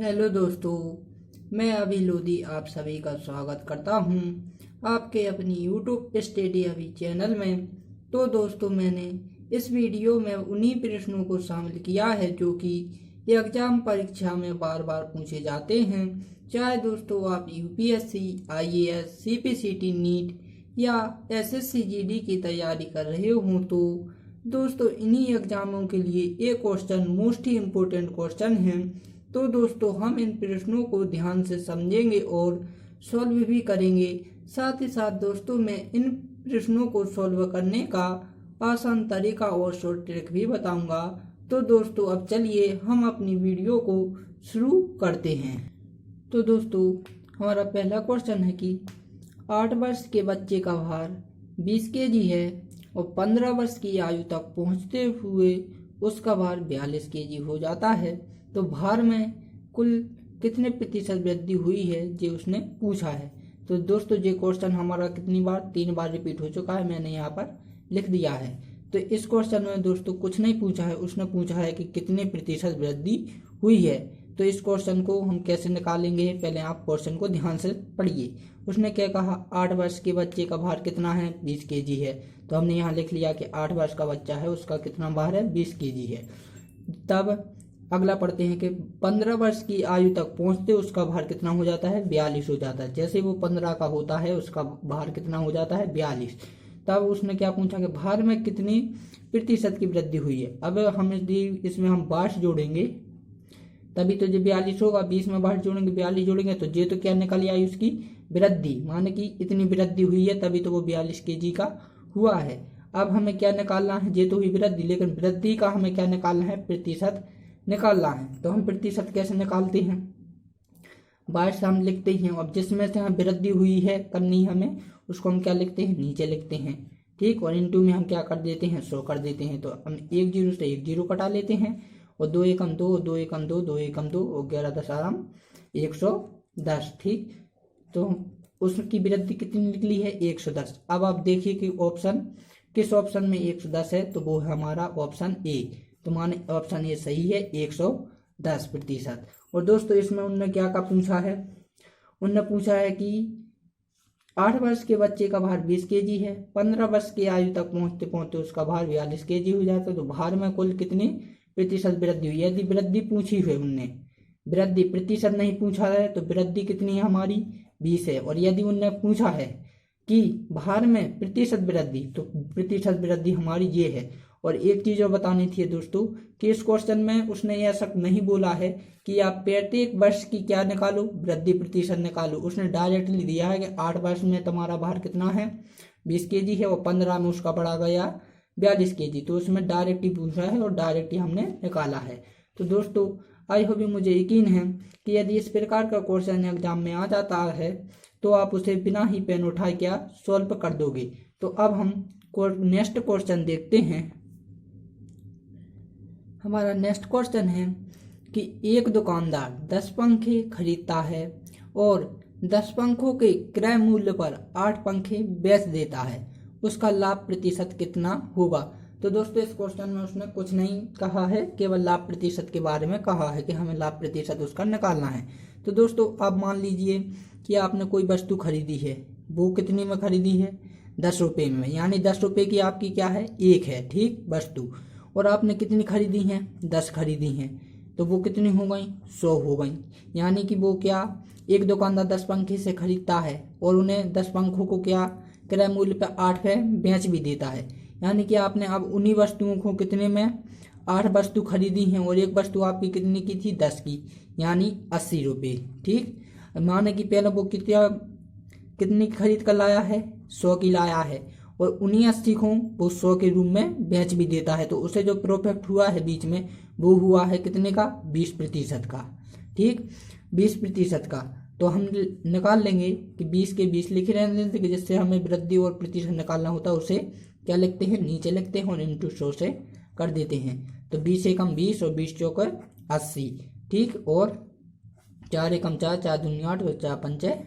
Hello दोस्तों, मैं अभी लोधी आप सभी का स्वागत करता हूं आपके अपनी यूट्यूब स्टडी अभी चैनल में। तो दोस्तों, मैंने इस वीडियो में उन्हीं प्रश्नों को शामिल किया है जो कि एग्जाम परीक्षा में बार बार पूछे जाते हैं। चाहे दोस्तों आप यूपीएससी, आईएएस, सीपीसीटी, नीट या एसएससी जीडी की तैयारी कर रहे हों, तो दोस्तों इन्हीं एग्जामों के लिए ये क्वेश्चन मोस्ट ही इम्पोर्टेंट क्वेश्चन है। तो दोस्तों हम इन प्रश्नों को ध्यान से समझेंगे और सॉल्व भी करेंगे। साथ ही साथ दोस्तों मैं इन प्रश्नों को सॉल्व करने का आसान तरीका और शॉर्ट ट्रिक भी बताऊंगा। तो दोस्तों अब चलिए हम अपनी वीडियो को शुरू करते हैं। तो दोस्तों हमारा पहला क्वेश्चन है कि 8 वर्ष के बच्चे का भार 20 केजी है और 15 वर्ष की आयु तक पहुंचते हुए उसका भार 42 केजी हो जाता है, तो भार में कुल कितने प्रतिशत वृद्धि हुई है ये उसने पूछा है। तो दोस्तों ये क्वेश्चन हमारा कितनी बार 3 बार रिपीट हो चुका है, मैंने यहाँ पर लिख दिया है। तो इस क्वेश्चन में दोस्तों कुछ नहीं पूछा है, उसने पूछा है कि कितने प्रतिशत वृद्धि हुई है। तो इस क्वेश्चन को हम कैसे निकालेंगे, पहले आप क्वेश्चन को ध्यान से पढ़िए। उसने क्या कहा, 8 वर्ष के बच्चे का भार कितना है, 20 केजी है। तो हमने यहाँ लिख लिया कि 8 वर्ष का बच्चा है, उसका कितना भार है, 20 केजी है। तब अगला पढ़ते हैं कि 15 वर्ष की आयु तक पहुंचते उसका भार कितना हो जाता है, 42 हो जाता है। जैसे वो 15 का होता है उसका भार कितना हो जाता है, 42। तब उसने क्या पूछा कि भार में कितनी प्रतिशत की वृद्धि हुई है। अब हम इसमें हम 22 जोड़ेंगे तभी तो जो 42 होगा, 20 में 22 जोड़ेंगे, 42 जोड़ेंगे तो ये तो क्या निकल आई उसकी वृद्धि, माने कि इतनी वृद्धि हुई है तभी तो वो 42 केजी का हुआ है। अब हमें क्या निकालना है, ये तो हुई वृद्धि, लेकिन वृद्धि का हमें क्या निकालना है, प्रतिशत निकालना है। तो हम प्रतिशत कैसे निकालते हैं, 22 हम लिखते हैं और जिसमें से हमें वृद्धि हुई है करनी हमें, उसको हम क्या लिखते हैं, नीचे लिखते हैं। ठीक, और इंटू में हम क्या कर देते हैं, 100 कर देते हैं। तो हम 1 जीरो से 1 जीरो कटा लेते हैं और 2 एकम 2, 2 एकम 2, 2 एकम 2 और 11 10 आराम 110। ठीक, तो उसकी वृद्धि कितनी निकली है, 110। अब आप देखिए कि ऑप्शन किस ऑप्शन में 110 है, तो वो है हमारा ऑप्शन ए। तो माने ऑप्शन ए सही है, 110%। और दोस्तों इसमें उन्होंने क्या का पूछा है, उन्होंने पूछा है कि 8 वर्ष के बच्चे का भार 20 केजी है, 15 वर्ष की आयु तक पहुंचते पहुंचते उसका भार 42 केजी हो जाता है। तो भार में कुल कितनी प्रतिशत वृद्धि हुई। यदि वृद्धि पूछी है उनने, वृद्धि प्रतिशत नहीं पूछा है, तो वृद्धि कितनी है हमारी 20 है। और यदि उनने पूछा है कि भार में प्रतिशत वृद्धि, तो प्रतिशत वृद्धि हमारी ये है। और एक चीज और बतानी थी दोस्तों कि इस क्वेश्चन में उसने ऐसा नहीं बोला है कि आप प्रत्येक वर्ष की क्या निकालो, वृद्धि प्रतिशत निकालो। उसने डायरेक्टली दिया है कि 8 वर्ष में तुम्हारा भार कितना है, 20 केजी है और 15 में उसका बढ़ा गया 42 केजी। तो उसमें डायरेक्ट ही पूछा है और डायरेक्ट ही हमने निकाला है। तो दोस्तों आई होप मुझे यकीन है कि यदि इस प्रकार का क्वेश्चन एग्जाम में आ जाता है तो आप उसे बिना ही पेन उठाए क्या सॉल्व कर दोगे। तो अब हम नेक्स्ट क्वेश्चन देखते हैं। हमारा नेक्स्ट क्वेश्चन है कि एक दुकानदार 10 पंखे खरीदता है और 10 पंखों के क्रय मूल्य पर 8 पंखे बेच देता है, उसका लाभ प्रतिशत कितना होगा। तो दोस्तों इस क्वेश्चन में उसने कुछ नहीं कहा है, केवल लाभ प्रतिशत के बारे में कहा है कि हमें लाभ प्रतिशत उसका निकालना है। तो दोस्तों आप मान लीजिए कि आपने कोई वस्तु खरीदी है, वो कितने में खरीदी है, 10 रुपये में, यानी 10 रुपये की आपकी क्या है, एक है, ठीक, वस्तु। और आपने कितनी खरीदी हैं, 10 खरीदी हैं, तो वो कितनी हो गई, 100 हो गई। यानी कि वो क्या, एक दुकानदार 10 पंखे से खरीदता है और उन्हें 10 पंखों को क्या क्रय मूल्य पे 8 पे बेच भी देता है। यानी कि आपने अब उन्हीं वस्तुओं को कितने में 8 वस्तु खरीदी हैं और एक वस्तु आपकी कितनी की थी, 10 की, यानी 80 रुपये। ठीक, माने कि पहले वो कितनी खरीद कर लाया है, 100 की लाया है और उन्हीं 80 को वो 100 के रूप में बेच भी देता है। तो उसे जो प्रॉफिट हुआ है बीच में वो हुआ है कितने का, 20% का। ठीक, 20% का। तो हम निकाल लेंगे कि 20 के 20 लिखे रहने देते, जिससे हमें वृद्धि और प्रतिशत निकालना होता है उसे क्या लिखते हैं, नीचे लिखते हैं और इंटू 100 से कर देते हैं। तो 20 एकम 20 और 20 चौक 80। ठीक, और 4 एकम 4, 4 दूनी 8 और 4 पंचे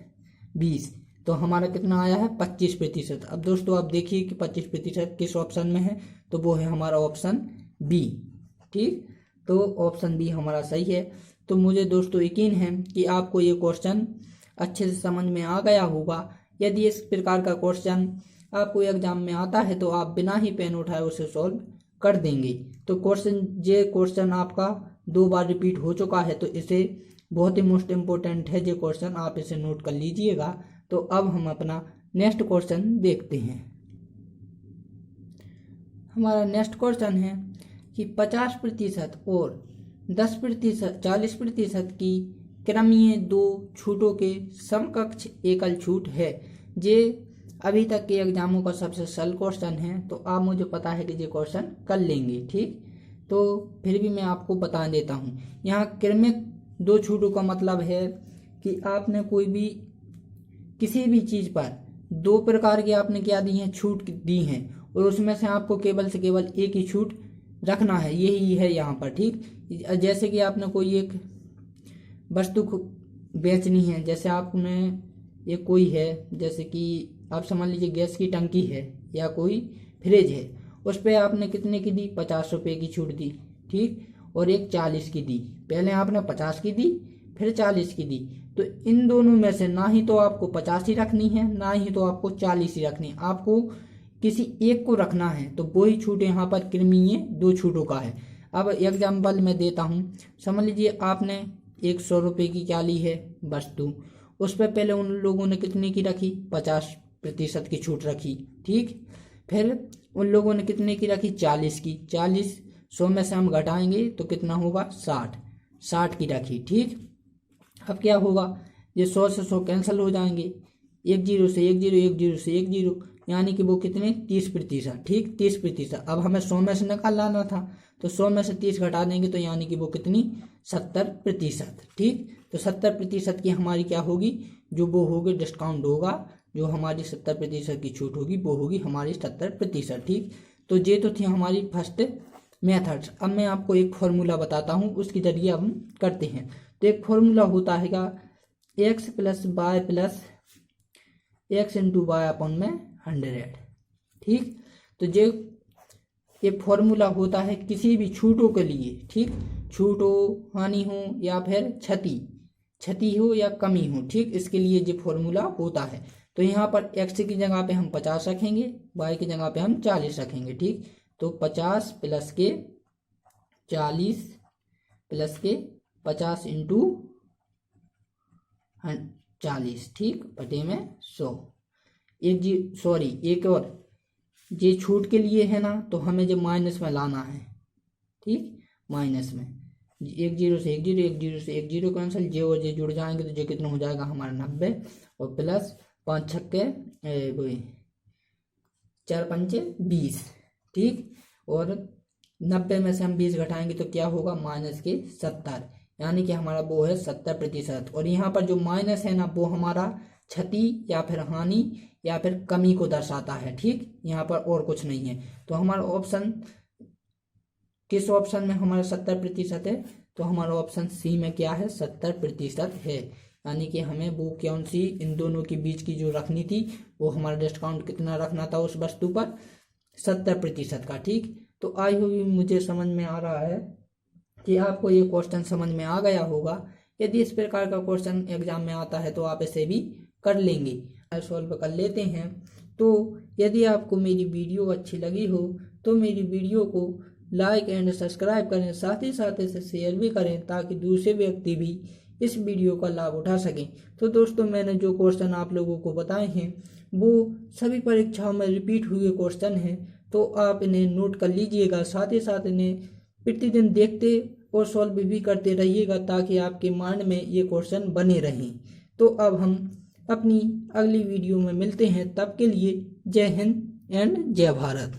20। तो हमारा कितना आया है, 25%। अब दोस्तों आप देखिए कि 25% किस ऑप्शन में है, तो वो है हमारा ऑप्शन बी। ठीक, तो ऑप्शन बी हमारा सही है। तो मुझे दोस्तों यकीन है कि आपको ये क्वेश्चन अच्छे से समझ में आ गया होगा। यदि इस प्रकार का क्वेश्चन आपको एग्जाम में आता है तो आप बिना ही पेन उठाए उसे सॉल्व कर देंगे। तो ये क्वेश्चन आपका 2 बार रिपीट हो चुका है, तो इसे बहुत ही मोस्ट इम्पोर्टेंट है ये क्वेश्चन, आप इसे नोट कर लीजिएगा। तो अब हम अपना नेक्स्ट क्वेश्चन देखते हैं। हमारा नेक्स्ट क्वेश्चन है कि 50% और 40% की क्रमीय 2 छूटों के समकक्ष एकल छूट है। ये अभी तक के एग्जामों का सबसे सरल क्वेश्चन है, तो आप मुझे पता है कि ये क्वेश्चन कर लेंगे, ठीक। तो फिर भी मैं आपको बता देता हूँ। यहाँ क्रमिक 2 छूटों का मतलब है कि आपने कोई भी किसी भी चीज़ पर 2 प्रकार की आपने क्या दी हैं, छूट दी हैं, और उसमें से आपको केवल से केवल एक ही छूट रखना है, यही है यहाँ पर, ठीक। जैसे कि आपने कोई एक वस्तु बेचनी है, जैसे आपने ये कोई है, जैसे कि आप समझ लीजिए गैस की टंकी है या कोई फ्रिज है, उस पर आपने कितने की दी, 50 रुपये की छूट दी, ठीक, और एक 40 की दी। पहले आपने 50 की दी, फिर 40 की दी। तो इन दोनों में से ना ही तो आपको 50 ही रखनी है, ना ही तो आपको 40 ही रखनी है, आपको किसी एक को रखना है। तो वही छूट यहाँ पर क्रमीय 2 छूटों का है। अब एग्जाम्पल मैं देता हूँ। समझ लीजिए आपने एक 100 रुपये की क्या ली है वस्तु, उस पर पहले उन लोगों ने कितने की रखी, 50% की छूट रखी, ठीक। फिर उन लोगों ने कितने की रखी, 40 की। 40 100 में से हम घटाएंगे तो कितना होगा, 60 की रखी, ठीक। अब क्या होगा, ये 100 से 100 कैंसिल हो जाएंगे, 1 0 से 1 0, 1 0 से 1 0, यानी कि वो कितने, 30%, ठीक, 30%। अब हमें 100 में से निकाल लाना था, तो 100 में से 30 घटा देंगे तो यानी कि वो कितनी, 70%, ठीक। तो 70% की हमारी क्या होगी, जो वो होगी डिस्काउंट होगा, जो हमारी 70% की छूट होगी वो होगी हमारी 70%, ठीक। तो ये तो थी हमारी फर्स्ट मेथड्स। अब मैं आपको एक फॉर्मूला बताता हूँ, उसके जरिए हम करते हैं। तो एक फॉर्मूला होता है x + y + x × y upon में 100, ठीक। तो ये फॉर्मूला होता है किसी भी छूटों के लिए, ठीक। छूट हो, हानि हो, या फिर क्षति हो या कमी हो, ठीक, इसके लिए ये फॉर्मूला होता है। तो यहाँ पर x की जगह पे हम 50 रखेंगे, y की जगह पे हम 40 रखेंगे, ठीक। तो 50 + के 40 + के 50 × 40, ठीक, बटे में 100। एक और ये छूट के लिए है ना, तो हमें जो माइनस में लाना है, ठीक, माइनस में 1 0 से 1 0, 1 0 से 1 0 कैंसिल, जे और जे जुड़ जाएंगे तो जे कितना हो जाएगा हमारा 90, और प्लस 5 छक्के 4 पंचे 20, ठीक। और 90 में से हम 20 घटाएंगे तो क्या होगा, माइनस के 70, यानी कि हमारा वो है 70%। और यहाँ पर जो माइनस है ना, वो हमारा क्षति या फिर हानि या फिर कमी को दर्शाता है, ठीक, यहाँ पर और कुछ नहीं है। तो हमारा ऑप्शन, किस ऑप्शन में हमारा 70% है, तो हमारा ऑप्शन सी में क्या है, 70% है। यानी कि हमें वो कौन सी इन दोनों के बीच की जो रखनी थी, वो हमारा डिस्काउंट कितना रखना था उस वस्तु पर, 70% का, ठीक। तो आई होप मुझे समझ में आ रहा है कि आपको ये क्वेश्चन समझ में आ गया होगा। यदि इस प्रकार का क्वेश्चन एग्जाम में आता है तो आप इसे भी कर लेंगे, सॉल्व कर लेते हैं। तो यदि आपको मेरी वीडियो अच्छी लगी हो तो मेरी वीडियो को लाइक एंड सब्सक्राइब करें, साथ ही साथ इसे शेयर भी करें ताकि दूसरे व्यक्ति भी इस वीडियो का लाभ उठा सकें। तो दोस्तों, मैंने जो क्वेश्चन आप लोगों को बताए हैं वो सभी परीक्षाओं में रिपीट हुए क्वेश्चन हैं, तो आप इन्हें नोट कर लीजिएगा। साथ ही साथ इन्हें प्रतिदिन देखते और सॉल्व भी करते रहिएगा ताकि आपके माइंड में ये क्वेश्चन बने रहें। तो अब हम अपनी अगली वीडियो में मिलते हैं, तब के लिए जय हिंद एंड जय भारत।